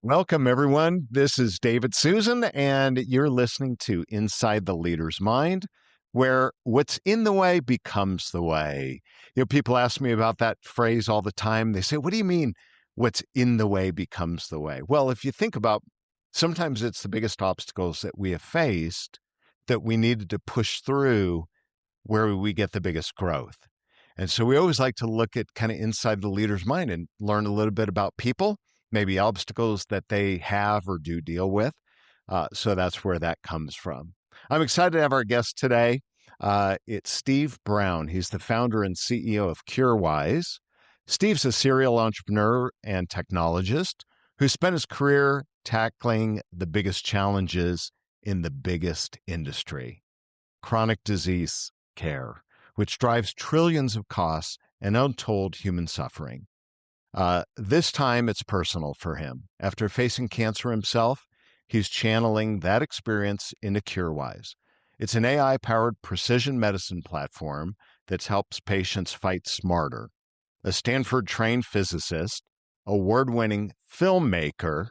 Welcome, everyone. This is David Suson, and you're listening to Inside the Leader's Mind, where what's in the way becomes the way. People ask me about that phrase all the time. They say, what do you mean what's in the way becomes the way? Well, if you think about, sometimes it's the biggest obstacles that we have faced that we needed to push through where we get the biggest growth. And so we always like to look at kind of inside the leader's mind and learn a little bit about people, maybe obstacles that they have or do deal with. So that's where that comes from. I'm excited to have our guest today. It's Steve Brown. He's the founder and CEO of CureWise. Steve's a serial entrepreneur and technologist who spent his career tackling the biggest challenges in the biggest industry, chronic disease care, which drives trillions of costs and untold human suffering. This time it's personal for him. After facing cancer himself, he's channeling that experience into CureWise. It's an AI-powered precision medicine platform that helps patients fight smarter. A Stanford-trained physicist, award-winning filmmaker.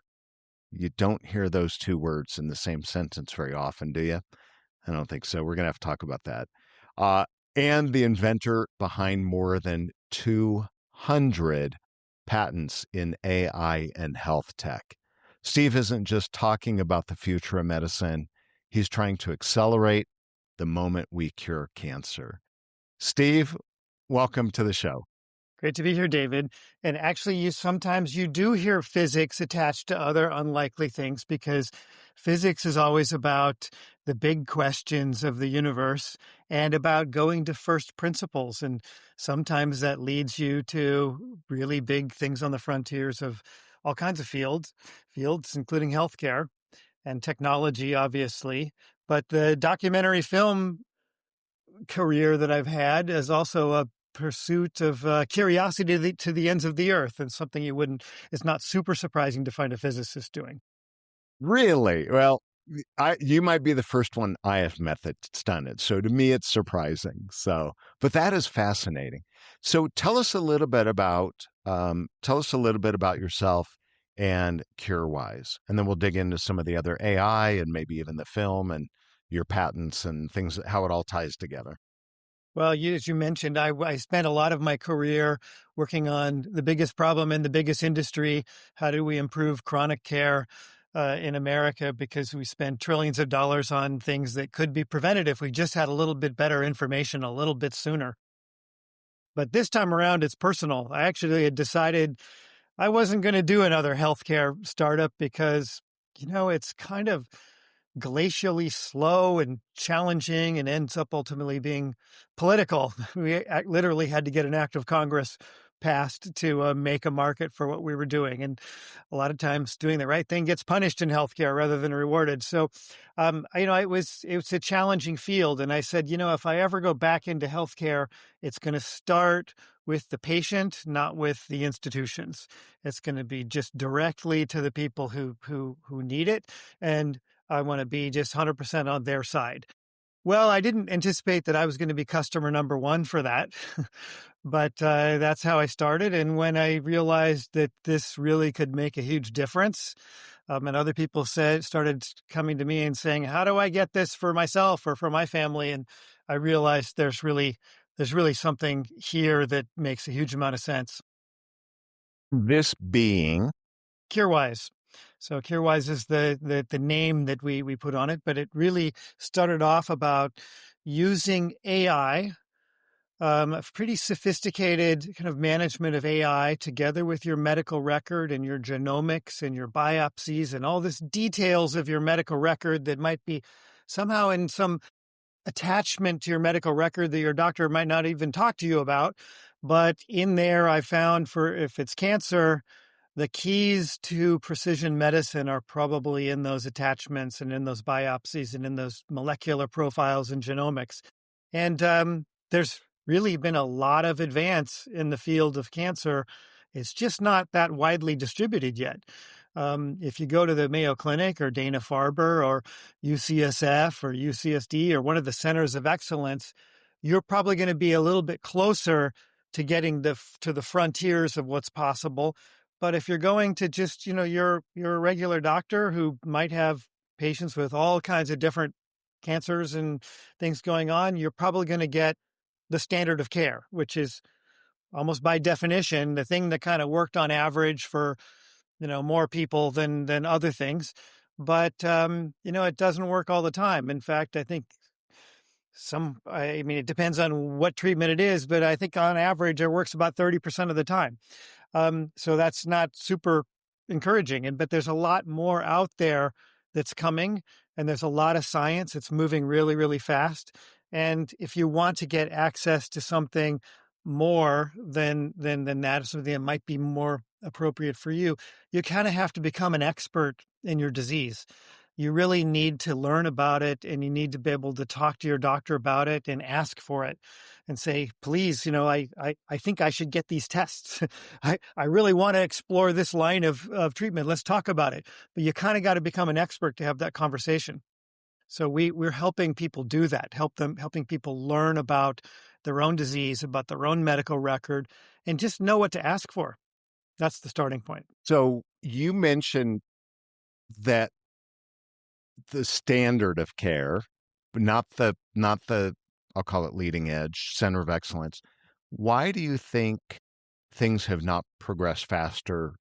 You don't hear those two words in the same sentence very often, do you? I don't think so. We're going to have to talk about that. And the inventor behind more than 200 patents in AI and health tech. Steve isn't just talking about the future of medicine. He's trying to accelerate the moment we cure cancer. Steve, welcome to the show. Great to be here, David. And actually, sometimes you do hear physics attached to other unlikely things because physics is always about the big questions of the universe and about going to first principles. And sometimes that leads you to really big things on the frontiers of all kinds of fields, including healthcare and technology, obviously. But the documentary film career that I've had is also a pursuit of curiosity to the ends of the earth, and something it's not super surprising to find a physicist doing. Really? Well, you might be the first one I have met that's done it. So to me, it's surprising. But that is fascinating. So tell us a little bit about yourself and CureWise, and then we'll dig into some of the other AI and maybe even the film and your patents and things, how it all ties together. Well, as you mentioned, I spent a lot of my career working on the biggest problem in the biggest industry. How do we improve chronic care in America? Because we spend trillions of dollars on things that could be prevented if we just had a little bit better information a little bit sooner. But this time around, it's personal. I actually had decided I wasn't going to do another healthcare startup because, it's kind of glacially slow and challenging and ends up ultimately being political. We literally had to get an act of Congress passed to make a market for what we were doing. And a lot of times doing the right thing gets punished in healthcare rather than rewarded. So, it was a challenging field. And I said, if I ever go back into healthcare, it's going to start with the patient, not with the institutions. It's going to be just directly to the people who need it. And I want to be just 100% on their side. Well, I didn't anticipate that I was going to be customer number one for that, but that's how I started. And when I realized that this really could make a huge difference, and other people started coming to me and saying, how do I get this for myself or for my family? And I realized there's really something here that makes a huge amount of sense. This being CureWise. So CureWise is the name that we put on it, but it really started off about using AI, a pretty sophisticated kind of management of AI together with your medical record and your genomics and your biopsies and all this details of your medical record that might be somehow in some attachment to your medical record that your doctor might not even talk to you about. But in there, I found if it's cancer, the keys to precision medicine are probably in those attachments and in those biopsies and in those molecular profiles and genomics. And there's really been a lot of advance in the field of cancer. It's just not that widely distributed yet. If you go to the Mayo Clinic or Dana-Farber or UCSF or UCSD or one of the centers of excellence, you're probably going to be a little bit closer to getting to the frontiers of what's possible. But if you're going to just, you're a regular doctor who might have patients with all kinds of different cancers and things going on, you're probably going to get the standard of care, which is almost by definition the thing that kind of worked on average for more people than other things. But it doesn't work all the time. In fact, I think it depends on what treatment it is, but I think on average it works about 30% of the time. So that's not super encouraging. But there's a lot more out there that's coming, and there's a lot of science. It's moving really, really fast. And if you want to get access to something more than that, something that might be more appropriate for you, you kind of have to become an expert in your disease. You really need to learn about it, and you need to be able to talk to your doctor about it and ask for it and say, please, I think I should get these tests. I really want to explore this line of treatment. Let's talk about it. But you kind of got to become an expert to have that conversation. So we're helping people do that, helping people learn about their own disease, about their own medical record, and just know what to ask for. That's the starting point. So you mentioned that the standard of care, but not the I'll call it leading edge, center of excellence. Why do you think things have not progressed faster?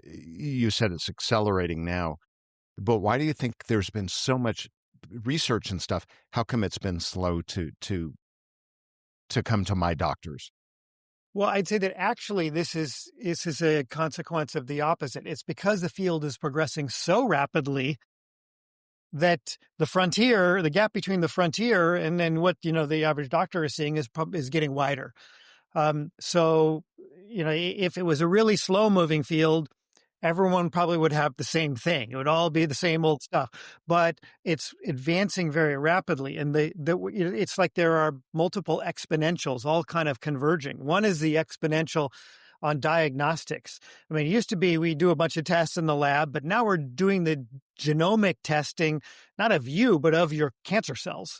You said it's accelerating now, but why do you think there's been so much research and stuff? How come it's been slow to come to my doctors? Well, I'd say that actually this is a consequence of the opposite. It's because the field is progressing so rapidly that the gap between the frontier and then what the average doctor is seeing is getting wider. So if it was a really slow moving field, everyone probably would have the same thing. It would all be the same old stuff, but it's advancing very rapidly. And it's like there are multiple exponentials all kind of converging. One is the exponential on diagnostics. I mean, it used to be we do a bunch of tests in the lab, but now we're doing the genomic testing, not of you, but of your cancer cells.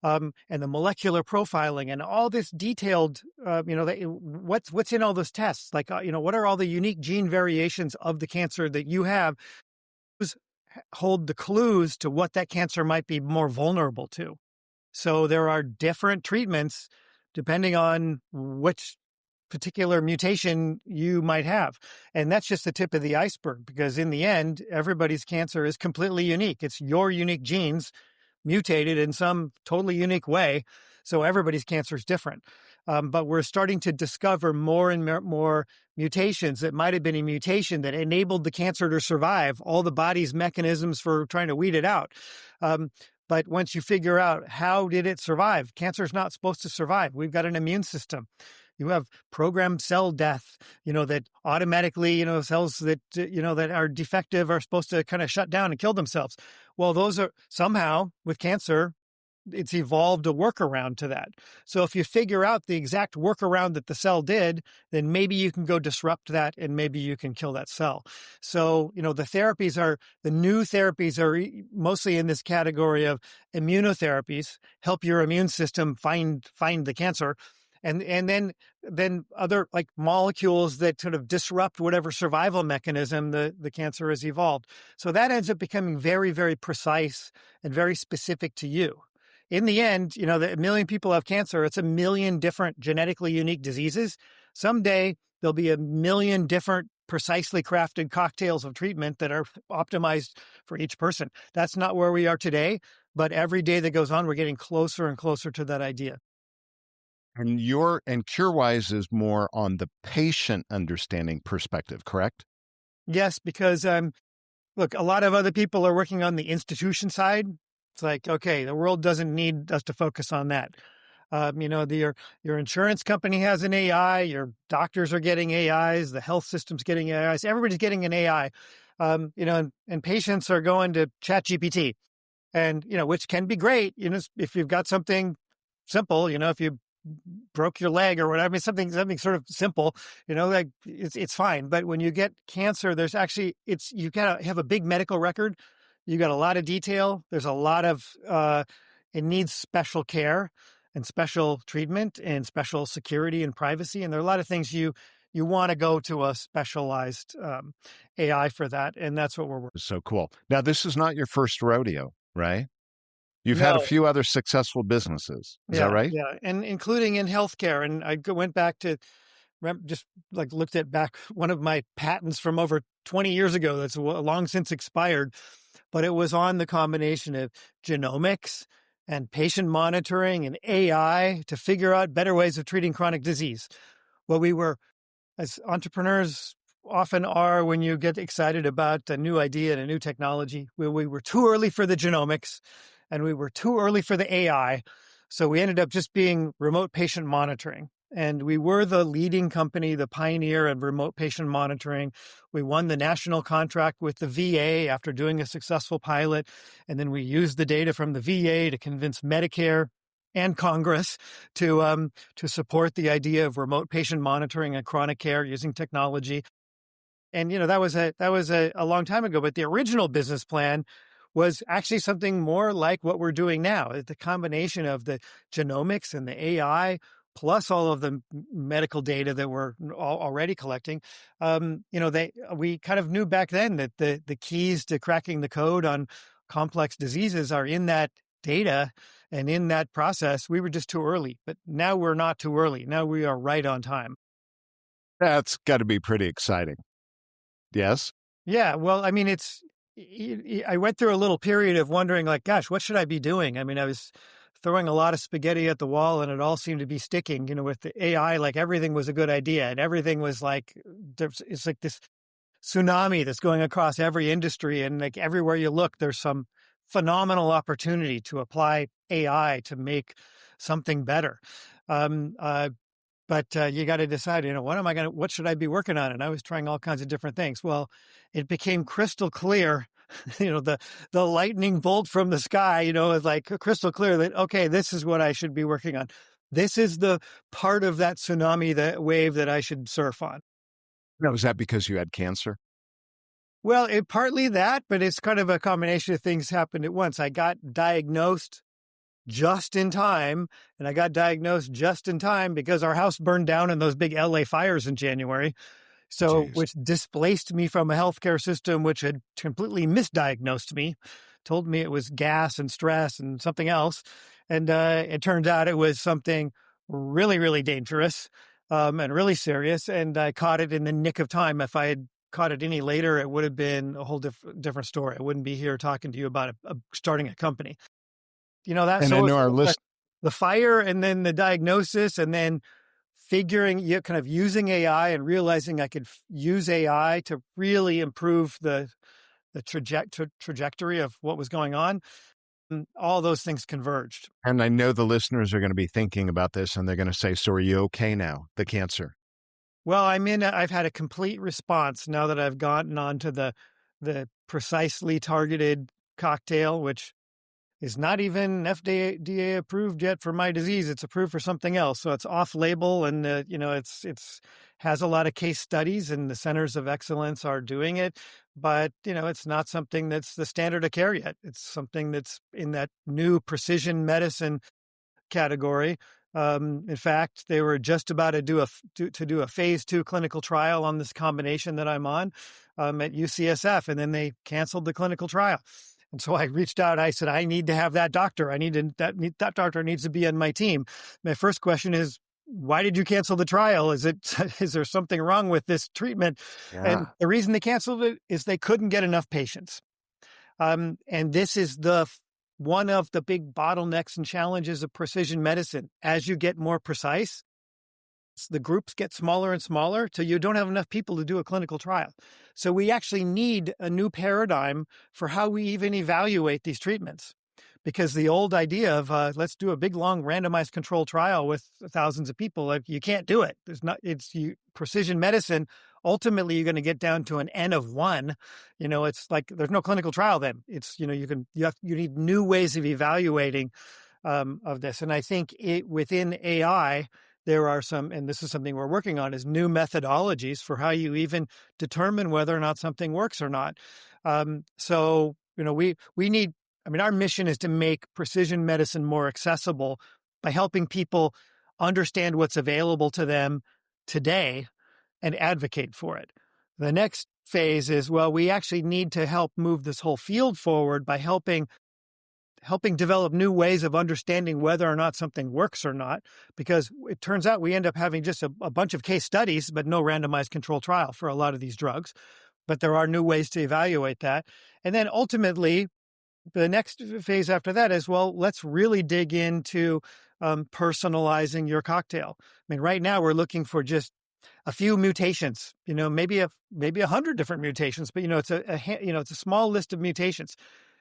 And the molecular profiling and all this detailed, what's in all those tests? Like, what are all the unique gene variations of the cancer that you have? Hold the clues to what that cancer might be more vulnerable to. So there are different treatments depending on which particular mutation you might have. And that's just the tip of the iceberg, because in the end, everybody's cancer is completely unique. It's your unique genes mutated in some totally unique way. So everybody's cancer is different. But we're starting to discover more and more mutations that might have been a mutation that enabled the cancer to survive, all the body's mechanisms for trying to weed it out. But once you figure out how did it survive, cancer is not supposed to survive. We've got an immune system. You have programmed cell death, that automatically, cells that, that are defective are supposed to kind of shut down and kill themselves. Well, those are somehow with cancer, it's evolved a workaround to that. So if you figure out the exact workaround that the cell did, then maybe you can go disrupt that and maybe you can kill that cell. So, the new therapies are mostly in this category of immunotherapies, help your immune system find the cancer. And then other like molecules that sort of disrupt whatever survival mechanism the cancer has evolved. So that ends up becoming very, very precise and very specific to you. In the end, a million people have cancer. It's a million different genetically unique diseases. Someday there'll be a million different precisely crafted cocktails of treatment that are optimized for each person. That's not where we are today, but every day that goes on, we're getting closer and closer to that idea. And CureWise is more on the patient understanding perspective, correct? Yes, because look, a lot of other people are working on the institution side. It's like, okay, the world doesn't need us to focus on that. Your insurance company has an AI, your doctors are getting AIs, the health system's getting AIs, everybody's getting an AI. And patients are going to ChatGPT, and which can be great, if you've got something simple, if you broke your leg or whatever, something sort of simple, like it's fine. But when you get cancer, you gotta have a big medical record. You got a lot of detail. There's a lot of, it needs special care and special treatment and special security and privacy. And there are a lot of things you you want to go to a specialized AI for that. And that's what we're working. So cool. Now, this is not your first rodeo, right? You've had a No, few other successful businesses. Is that yeah, right? yeah. And including in healthcare. And I went back to just like looked at back one of my patents from over 20 years ago that's long since expired, but it was on the combination of genomics and patient monitoring and AI to figure out better ways of treating chronic disease. Well, we were, as entrepreneurs often are when you get excited about a new idea and a new technology, we were too early for the genomics and we were too early for the AI. So we ended up just being remote patient monitoring. And we were the leading company, the pioneer of remote patient monitoring. We won the national contract with the VA after doing a successful pilot. And then we used the data from the VA to convince Medicare and Congress to support the idea of remote patient monitoring and chronic care using technology. And that was a long time ago. But the original business plan was actually something more like what we're doing now. The combination of the genomics and the AI plus all of the medical data that we're already collecting. We kind of knew back then that the keys to cracking the code on complex diseases are in that data and in that process. We were just too early, but now we're not too early. Now we are right on time. That's got to be pretty exciting. Yes? Yeah. Well, I mean, I went through a little period of wondering, like, gosh, what should I be doing? I mean, I was throwing a lot of spaghetti at the wall and it all seemed to be sticking, with the AI, like everything was a good idea and everything was like, it's like this tsunami that's going across every industry. And like everywhere you look, there's some phenomenal opportunity to apply AI to make something better. But you got to decide, what should I be working on? And I was trying all kinds of different things. Well, it became crystal clear, the lightning bolt from the sky, is like crystal clear that, okay, this is what I should be working on. This is the part of that tsunami, that wave that I should surf on. Now, was that because you had cancer? Well, partly that, but it's kind of a combination of things happened at once. I got diagnosed just in time, and I got diagnosed just in time because our house burned down in those big LA fires in January. So, Jeez. which displaced me from a healthcare system which had completely misdiagnosed me, told me it was gas and stress and something else. And it turned out it was something really, really dangerous and really serious. And I caught it in the nick of time. If I had caught it any later, it would have been a whole different story. I wouldn't be here talking to you about starting a company. And I know our list. The fire and then the diagnosis and then kind of using AI and realizing I could use AI to really improve the trajectory of what was going on. And all those things converged. And I know the listeners are going to be thinking about this and they're going to say, so are you okay now, the cancer? Well, I've had a complete response now that I've gotten onto the precisely targeted cocktail, which is not even FDA approved yet for my disease. It's approved for something else. So it's off label and, it's has a lot of case studies and the centers of excellence are doing it. But, it's not something that's the standard of care yet. It's something that's in that new precision medicine category. In fact, they were just about to do a phase 2 clinical trial on this combination that I'm on at UCSF, and then they canceled the clinical trial. And so I reached out. I said, I need to have that doctor. That doctor needs to be on my team. My first question is, why did you cancel the trial? Is there something wrong with this treatment? Yeah. And the reason they canceled it is they couldn't get enough patients. And this is one of the big bottlenecks and challenges of precision medicine. As you get more precise, the groups get smaller and smaller till you don't have enough people to do a clinical trial. So we actually need a new paradigm for how we even evaluate these treatments. Because the old idea of let's do a big, long randomized control trial with thousands of people, you can't do it. Precision medicine. Ultimately, you're going to get down to an N of 1. It's like there's no clinical trial then. It's you need new ways of evaluating of this. And I think within AI, there are some, and this is something we're working on, is new methodologies for how you even determine whether or not something works or not. So we need. Our mission is to make precision medicine more accessible by helping people understand what's available to them today and advocate for it. The next phase is, well, we actually need to help move this whole field forward by helping develop new ways of understanding whether or not something works or not, because it turns out we end up having just a bunch of case studies, but no randomized control trial for a lot of these drugs. But there are new ways to evaluate that. And then ultimately, the next phase after that is, well, let's really dig into personalizing your cocktail. I mean, right now we're looking for just a few mutations, maybe 100 different mutations, but it's a small list of mutations.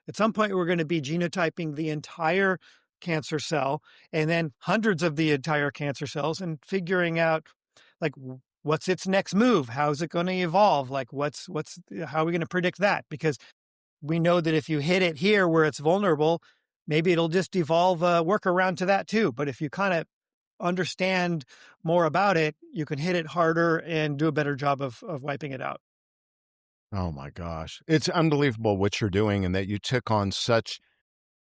At some point, we're going to be genotyping the entire cancer cell and then hundreds of the entire cancer cells and figuring out like what's its next move? How's it going to evolve? Like how are we going to predict that? Because we know that if you hit it here where it's vulnerable, maybe it'll just evolve a workaround to that too. But if you kind of understand more about it, you can hit it harder and do a better job of wiping it out. Oh my gosh. It's unbelievable what you're doing and that you took on such,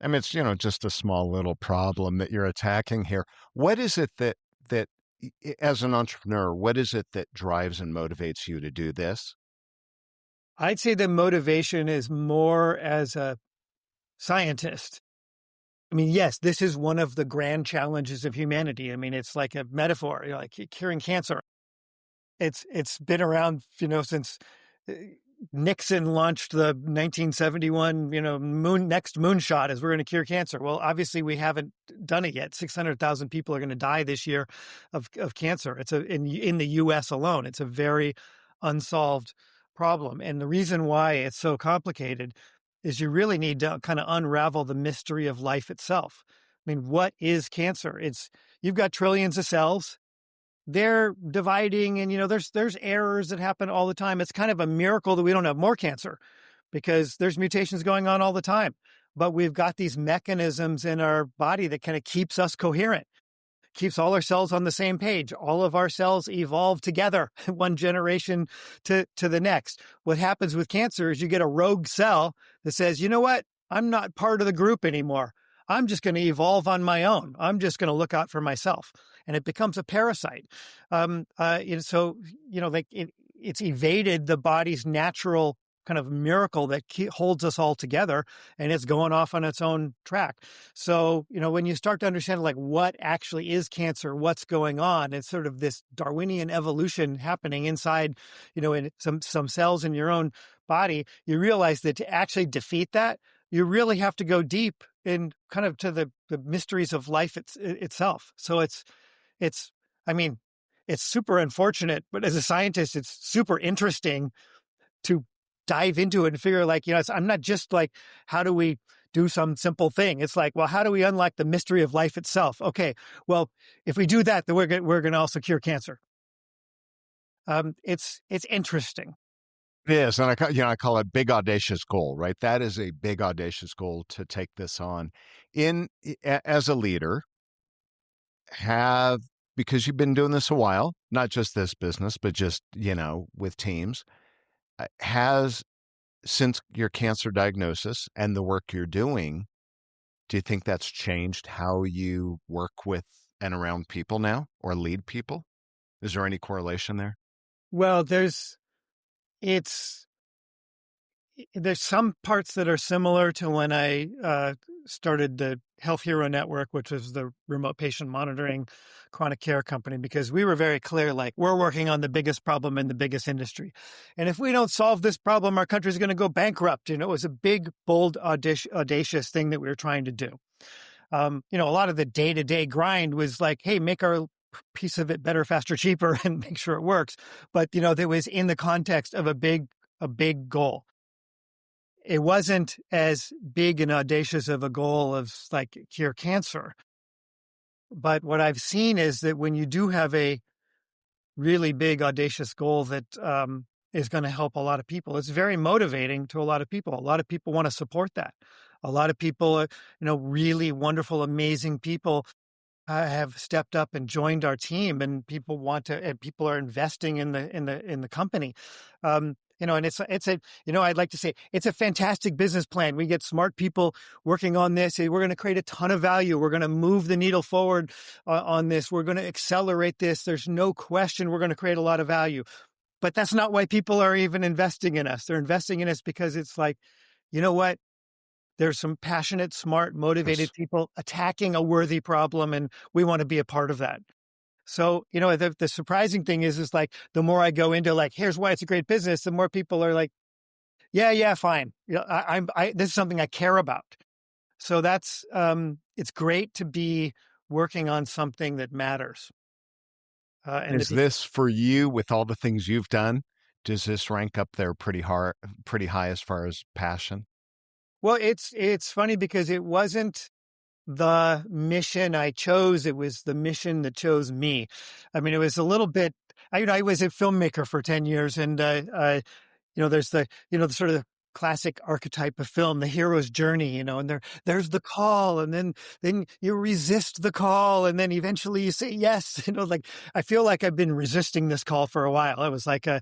I mean, it's, just a small little problem that you're attacking here. What is it that as an entrepreneur, what is it that drives and motivates you to do this? I'd say the motivation is more as a scientist. I mean, yes, this is one of the grand challenges of humanity. I mean, it's like a metaphor, like curing cancer. It's been around, since Nixon launched the 1971, next moonshot as we're going to cure cancer. Well, obviously we haven't done it yet. 600,000 people are going to die this year of cancer. It's in the U.S. alone. It's a very unsolved problem. And the reason why it's so complicated is you really need to kind of unravel the mystery of life itself. I mean, what is cancer? You've got trillions of cells. They're dividing and, there's errors that happen all the time. It's kind of a miracle that we don't have more cancer because there's mutations going on all the time. But we've got these mechanisms in our body that kind of keeps us coherent, keeps all our cells on the same page. All of our cells evolve together, one generation to the next. What happens with cancer is you get a rogue cell that says, you know what? I'm not part of the group anymore. I'm just going to evolve on my own. I'm just going to look out for myself. And it becomes a parasite. It's evaded the body's natural kind of miracle that holds us all together, and it's going off on its own track. So, when you start to understand like what actually is cancer, what's going on, it's sort of this Darwinian evolution happening inside, in some cells in your own body, you realize that to actually defeat that, you really have to go deep in kind of to the mysteries of life itself. So it's super unfortunate, but as a scientist, it's super interesting to dive into it and figure I'm not just like, how do we do some simple thing? It's like, well, how do we unlock the mystery of life itself? Okay, well, if we do that, then we're going to also cure cancer. It's interesting. Yes, and I call it big audacious goal, right? That is a big audacious goal to take this on. As a leader, because you've been doing this a while, not just this business, but just, with teams, has since your cancer diagnosis and the work you're doing, do you think that's changed how you work with and around people now or lead people? Is there any correlation there? Well, there's some parts that are similar to when I started the Health Hero Network, which was the remote patient monitoring chronic care company, because we were very clear, like, we're working on the biggest problem in the biggest industry. And if we don't solve this problem, our country's going to go bankrupt. It was a big, bold, audacious thing that we were trying to do. A lot of the day-to-day grind was like, hey, make our piece of it better, faster, cheaper, and make sure it works. But, that was in the context of a big goal. It wasn't as big and audacious of a goal of like cure cancer. But what I've seen is that when you do have a really big, audacious goal that is going to help a lot of people, it's very motivating to a lot of people. A lot of people want to support that. A lot of people, really wonderful, amazing people have stepped up and joined our team, and people are investing in the company. And it's a, I'd like to say it's a fantastic business plan. We get smart people working on this. We're going to create a ton of value. We're going to move the needle forward on this. We're going to accelerate this. There's no question we're going to create a lot of value. But that's not why people are even investing in us. They're investing in us because it's like, you know what? There's some passionate, smart, motivated Yes. people attacking a worthy problem, and we want to be a part of that. So, the surprising thing is like the more I go into like, here's why it's a great business, the more people are like, yeah, fine. This is something I care about. So that's, it's great to be working on something that matters. Is this for you with all the things you've done? Does this rank up there pretty high as far as passion? Well, it's funny because it wasn't the mission I chose. It was the mission that chose me. I mean, it was a little bit, I was a filmmaker for 10 years and, there's the sort of the classic archetype of film, the hero's journey, and there's the call, and then you resist the call, and then eventually you say yes. Like I feel like I've been resisting this call for a while. I was like, I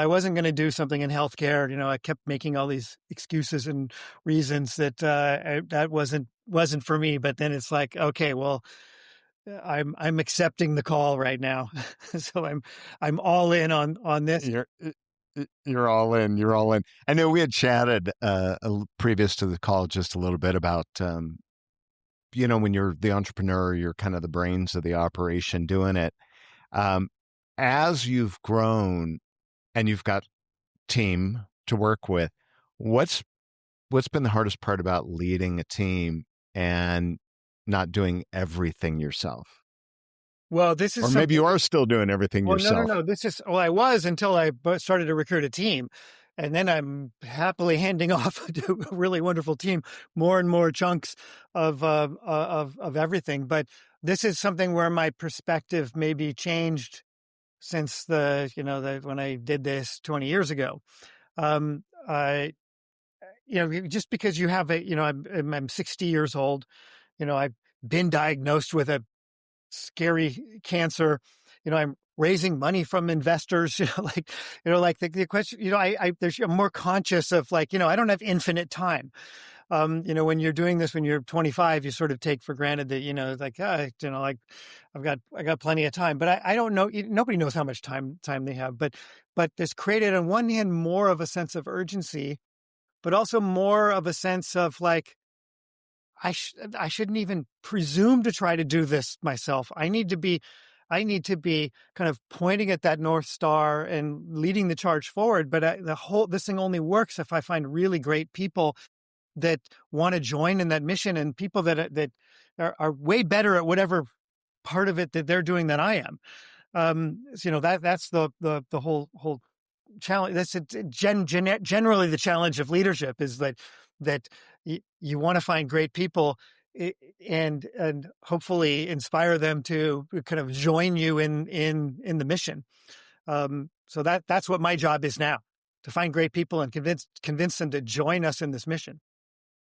wasn't going to do something in healthcare. I kept making all these excuses and reasons that that wasn't for me. But then it's like, okay, well, I'm accepting the call right now, so I'm all in on this. You're all in. You're all in. I know we had chatted previous to the call just a little bit about when you're the entrepreneur, you're kind of the brains of the operation doing it. Um, as you've grown and you've got team to work with, what's been the hardest part about leading a team and not doing everything yourself? Well, this is Or maybe something. you are still doing everything Well, no, yourself. no. I was until I started to recruit a team. And then I'm happily handing off to a really wonderful team, more and more chunks of everything. But this is something where my perspective maybe changed since when I did this 20 years ago. I, just because you have I'm 60 years old, I've been diagnosed with a scary cancer. I'm raising money from investors, like the question, I'm more conscious of like, I don't have infinite time. When you're doing this, when you're 25, you sort of take for granted that, like, like I got plenty of time, but I don't know. Nobody knows how much time they have, but this created on one hand, more of a sense of urgency, but also more of a sense of like, I shouldn't even presume to try to do this myself. I need to be kind of pointing at that North Star and leading the charge forward. But this thing only works if I find really great people that want to join in that mission, and people that are way better at whatever part of it that they're doing than I am. That's the whole challenge. That's generally the challenge of leadership is that you want to find great people and hopefully inspire them to kind of join you in the mission. So that's what my job is now, to find great people and convince them to join us in this mission.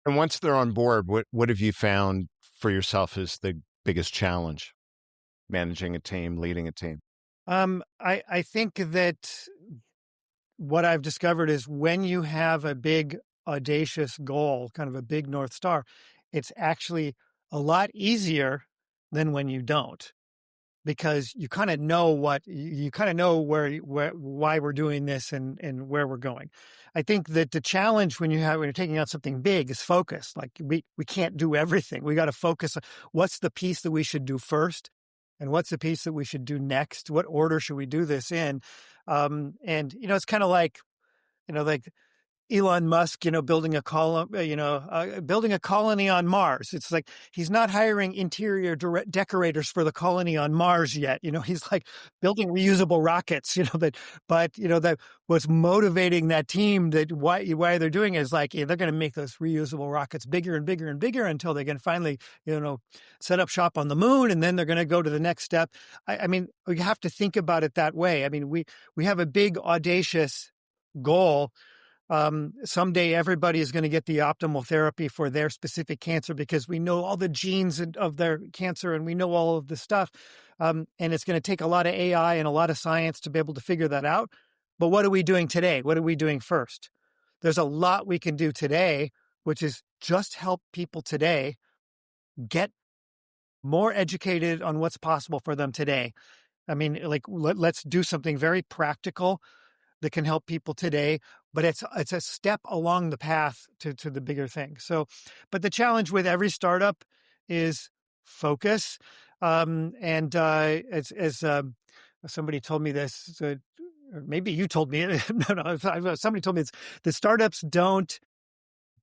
And once they're on board, what have you found for yourself is the biggest challenge managing a team, leading a team? I think that what I've discovered is when you have a big, audacious goal, kind of a big North Star, it's actually a lot easier than when you don't, because you kind of know why we're doing this and where we're going. I think that the challenge when you're taking out something big is focus. Like we can't do everything. We got to focus on what's the piece that we should do first and what's the piece that we should do next. What order should we do this in? And it's kind of like, like Elon Musk, building a building a colony on Mars. It's like he's not hiring interior decorators for the colony on Mars yet. He's like building reusable rockets. That what's motivating that team, that why they're doing it is like they're going to make those reusable rockets bigger and bigger and bigger until they can finally set up shop on the moon, and then they're going to go to the next step. I mean, we have to think about it that way. I mean, we have a big audacious goal. Someday everybody is going to get the optimal therapy for their specific cancer because we know all the genes of their cancer and we know all of the stuff. And it's going to take a lot of AI and a lot of science to be able to figure that out. But what are we doing today? What are we doing first? There's a lot we can do today, which is just help people today get more educated on what's possible for them today. I mean, like, let's do something very practical that can help people today, but it's a step along the path to the bigger thing. So, but the challenge with every startup is focus. And as somebody told me this, or maybe you told me it. No, somebody told me it's the startups don't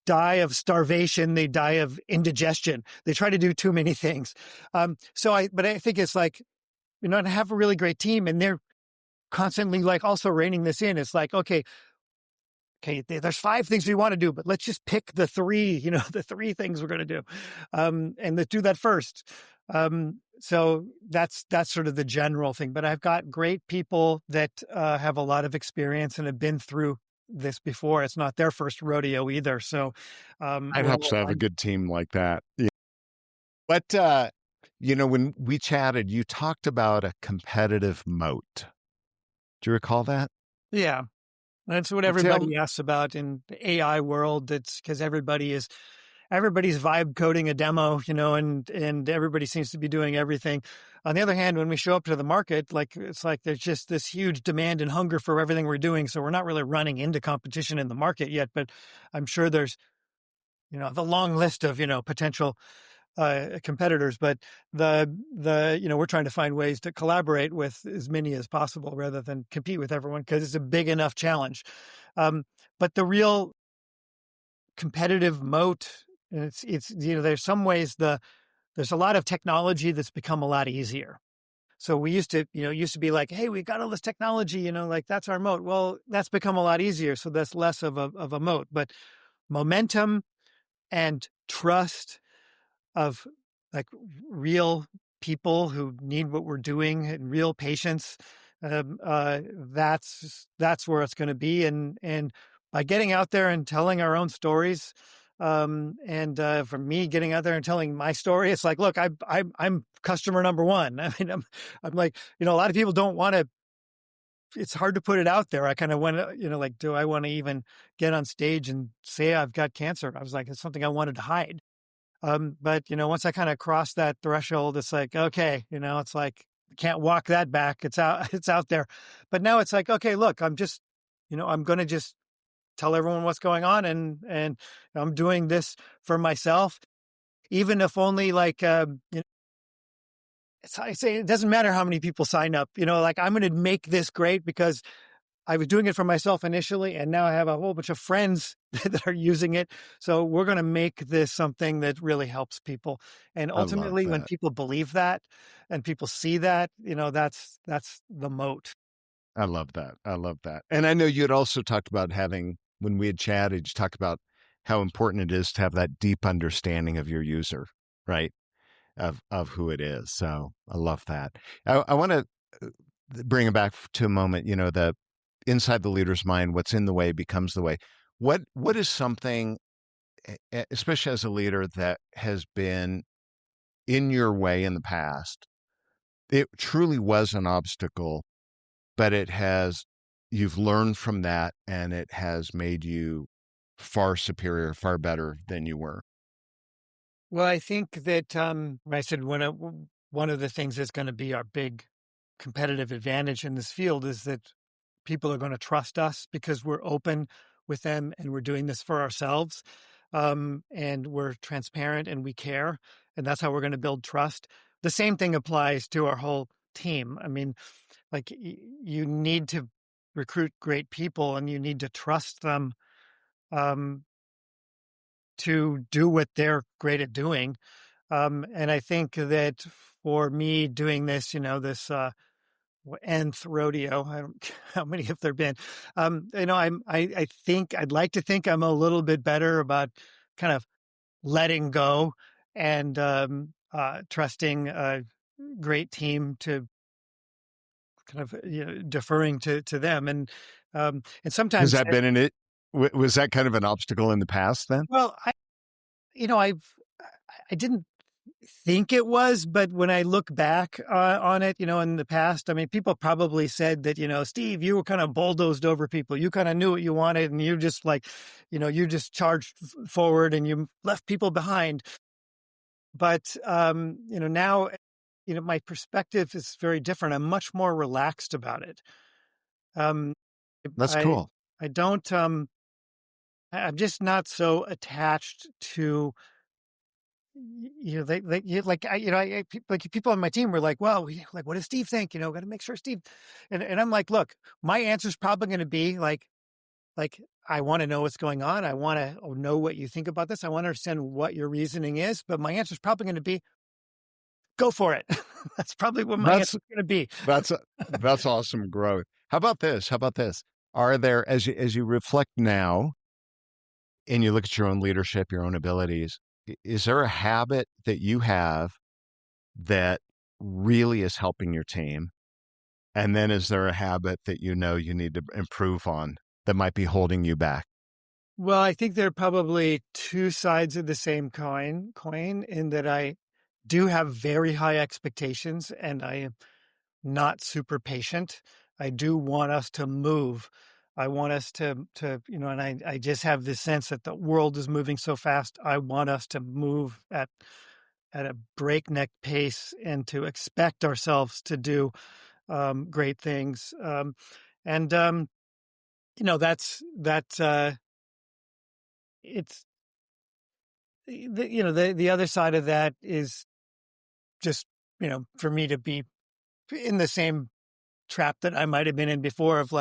die of starvation; they die of indigestion. They try to do too many things. But I think it's like, to have a really great team, and they're constantly like also reining this in. It's like, okay, there's 5 things we want to do, but let's just pick the 3, the 3 things we're going to do. And let's do that first. So that's sort of the general thing, but I've got great people that have a lot of experience and have been through this before. It's not their first rodeo either. So, I'd we're have all to have a good team like that. Yeah. But, when we chatted, you talked about a competitive moat. Do you recall that? yeah. That's what Tell everybody asks about in the AI world. It's because everybody's vibe coding a demo, and everybody seems to be doing everything. On the other hand, when we show up to the market, it's like there's just this huge demand and hunger for everything we're doing. So we're not really running into competition in the market yet, but I'm sure there's, the long list of, potential competitors, but we're trying to find ways to collaborate with as many as possible rather than compete with everyone, because it's a big enough challenge. But the real competitive moat, and it's there's some ways there's a lot of technology that's become a lot easier. So we used to be like, hey, we got all this technology, like that's our moat. Well, that's become a lot easier, so that's less of a moat. But momentum and trust of like real people who need what we're doing, and real patience. That's where it's going to be. And by getting out there and telling our own stories, and for me getting out there and telling my story, it's like, look, I'm customer number one. I mean, I'm like, a lot of people don't want to. It's hard to put it out there. I kind of want to, like, do I want to even get on stage and say I've got cancer? I was like, it's something I wanted to hide. But once I kind of crossed that threshold, it's like, okay, it's like, I can't walk that back. It's out, it's out there. But now it's like, okay, look, I'm just, I'm going to just tell everyone what's going on. And I'm doing this for myself, even if only like, I say, it doesn't matter how many people sign up, like I'm going to make this great because I was doing it for myself initially, and now I have a whole bunch of friends that are using it. So we're going to make this something that really helps people. And I love ultimately, when that. people believe that and people see that, that's the moat. I love that. I love that. And I know you had also talked about having, when we had chatted, you talked about how important it is to have that deep understanding of your user, right? Of who it is. So I love that. I want to bring it back to a moment, the inside the leader's mind, what's in the way becomes the way. What is something, especially as a leader, that has been in your way in the past? It truly was an obstacle, but you've learned from that, and it has made you far superior, far better than you were. Well, I think that I said one of the things that's going to be our big competitive advantage in this field is that people are going to trust us because we're open with them and we're doing this for ourselves. And we're transparent and we care. And that's how we're going to build trust. The same thing applies to our whole team. I mean, like you need to recruit great people and you need to trust them um, to do what they're great at doing. And I think that for me doing this, nth rodeo. I don't how many have there been. I think I'd like to think I'm a little bit better about kind of letting go and trusting a great team to kind of deferring to them and Has sometimes that been in it? Was that kind of an obstacle in the past then? well I you know I've I didn't think it was, but when I look back on it, in the past, I mean, people probably said that, Steve, you were kind of bulldozed over people. You kind of knew what you wanted, and you just you just charged forward and you left people behind. But, now, my perspective is very different. I'm much more relaxed about it. Um, That's I, cool. I don't, I'm just not so attached to, people on my team were like, well, what does Steve think? Got to make sure Steve, and I'm like, look, my answer's probably going to be like, I want to know what's going on. I want to know what you think about this. I want to understand what your reasoning is, but my answer's probably going to be, go for it. That's probably what my That's answer's going to be. that's awesome growth. How about this? How about this? Are there, as you reflect now and you look at your own leadership, your own abilities, is there a habit that you have that really is helping your team? And then is there a habit that you know you need to improve on that might be holding you back? Well, I think there are probably two sides of the same coin in that I do have very high expectations and I am not super patient. I do want us to move. I want us to, and I just have this sense that the world is moving so fast. I want us to move at a breakneck pace and to expect ourselves to do great things. And it's the other side of that is just for me to be in the same trap that I might have been in before of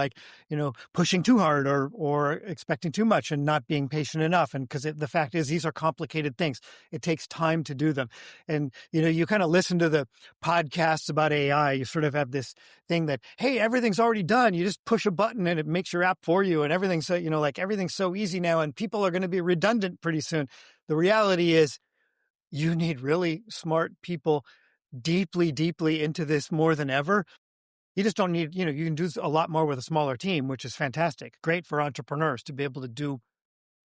pushing too hard or expecting too much and not being patient enough. And because the fact is, these are complicated things. It takes time to do them. And, you kind of listen to the podcasts about AI. You sort of have this thing that, hey, everything's already done. You just push a button and it makes your app for you. And everything's so, everything's so easy now and people are going to be redundant pretty soon. The reality is you need really smart people deeply, deeply into this more than ever. You just don't need, you can do a lot more with a smaller team, which is fantastic. Great for entrepreneurs to be able to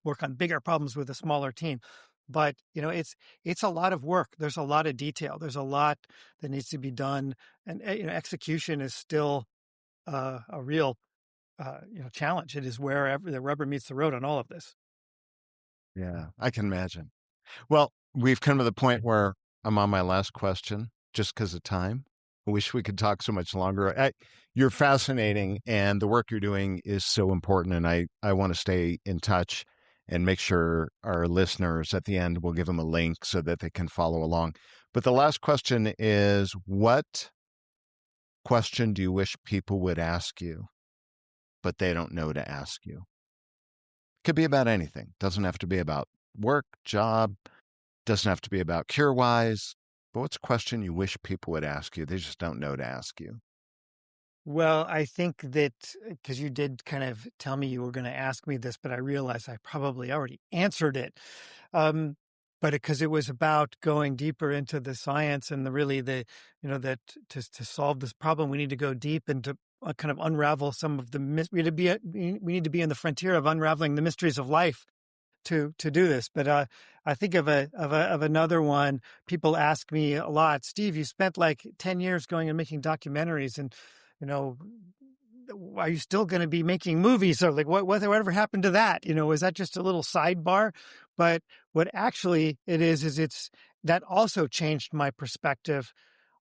work on bigger problems with a smaller team. But, it's a lot of work. There's a lot of detail. There's a lot that needs to be done. And, execution is still a real, challenge. It is wherever the rubber meets the road on all of this. Yeah, I can imagine. Well, we've come to the point where I'm on my last question just because of time. I wish we could talk so much longer. You're fascinating, and the work you're doing is so important. And I want to stay in touch and make sure our listeners at the end will give them a link so that they can follow along. But the last question is, what question do you wish people would ask you, but they don't know to ask you? Could be about anything. Doesn't have to be about work, job, doesn't have to be about CureWise, but what's a question you wish people would ask you? They just don't know to ask you. Well, I think that because you did kind of tell me you were going to ask me this, but I realized I probably already answered it. But because it was about going deeper into the science and that to solve this problem, we need to go deep and to kind of unravel some of the we need to be in the frontier of unraveling the mysteries of life to do this. But I think of another one. People ask me a lot, Steve, you spent like 10 years going and making documentaries, and are you still going to be making movies? Or like whatever happened to that? Is that just a little sidebar? But what actually it is it's that also changed my perspective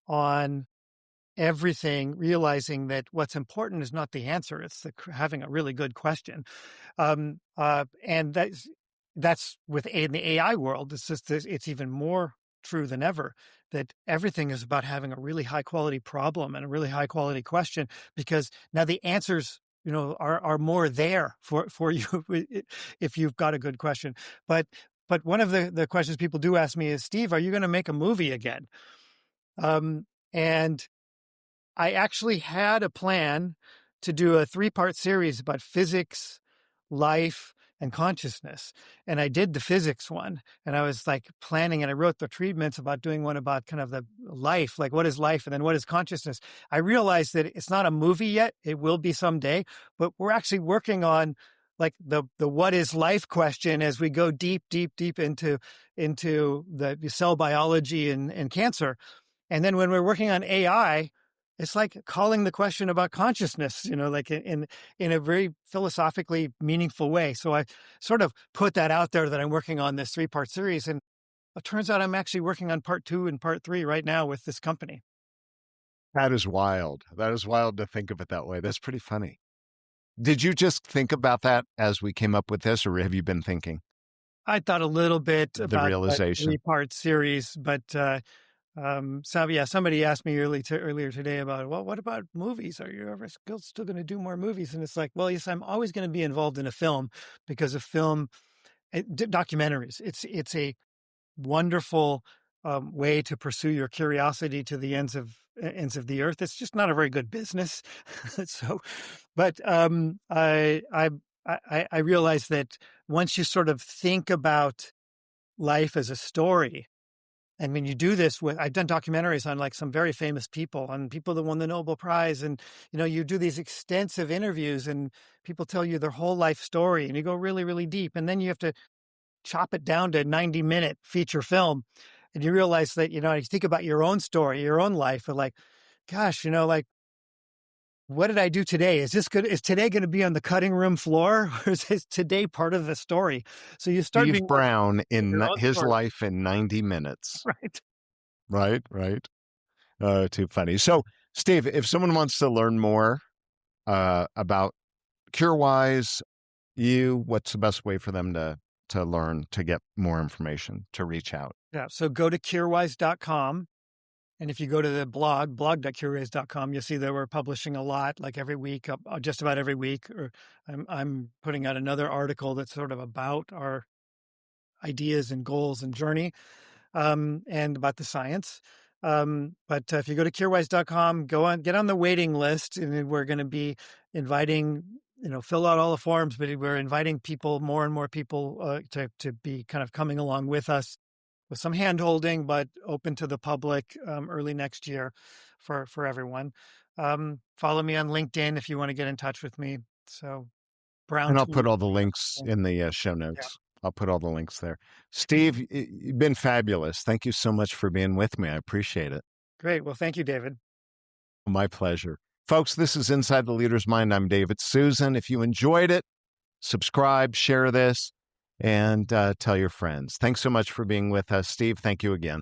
on everything, realizing that what's important is not the answer. It's having a really good question. And that's in the AI world. It's just, it's even more true than ever that everything is about having a really high quality problem and a really high quality question, because now the answers, are more there for you if you've got a good question. But one of the questions people do ask me is, Steve, are you going to make a movie again? And I actually had a plan to do a 3-part series about physics, life, and consciousness. And I did the physics one, and I was like planning, and I wrote the treatments about doing one about kind of the life, like what is life and then what is consciousness. I realized that it's not a movie yet. It will be someday, but we're actually working on like the what is life question as we go deep into the cell biology and cancer. And then when we're working on AI, it's like calling the question about consciousness, like in a very philosophically meaningful way. So I sort of put that out there that I'm working on this 3-part series, and it turns out I'm actually working on part 2 and part 3 right now with this company. That is wild. That is wild to think of it that way. That's pretty funny. Did you just think about that as we came up with this, or have you been thinking I thought a little bit the about that realization? 3-part series, but somebody asked me earlier today about, well, what about movies? Are you ever still going to do more movies? And it's like, well, yes, I'm always going to be involved in a film, because a film, documentaries, it's a wonderful way to pursue your curiosity to the ends of the earth. It's just not a very good business. So, but I realized that once you sort of think about life as a story, and when you do this I've done documentaries on like some very famous people, on people that won the Nobel Prize, and you do these extensive interviews, and people tell you their whole life story, and you go really, really deep, and then you have to chop it down to a 90-minute feature film, and you realize that you think about your own story, your own life, and like, gosh, like, what did I do today? Is today going to be on the cutting room floor, or is today part of the story? So you start Steve being Brown your in own his story. life in 90 minutes. Right. Right, right. Too funny. So, Steve, if someone wants to learn more about CureWise, what's the best way for them to learn, to get more information, to reach out? Yeah. So go to CureWise.com. And if you go to the blog.curewise.com, you'll see that we're publishing a lot, like every week, just about every week. Or I'm putting out another article that's sort of about our ideas and goals and journey, and about the science. But if you go to CureWise.com, get on the waiting list, and we're going to be inviting, fill out all the forms, but we're inviting people, more and more people, to be kind of coming along with us, with some hand holding, but open to the public, early next year for everyone. Follow me on LinkedIn if you want to get in touch with me. So Brown And I'll Tool. put all the links in the show Yeah. notes. I'll put all the links there. Steve, you've been fabulous. Thank you so much for being with me. I appreciate it. Great. Well, thank you, David. My pleasure. Folks, this is Inside the Leader's Mind. I'm David Suson. If you enjoyed it, subscribe, share this, and tell your friends. Thanks so much for being with us. Steve, thank you again.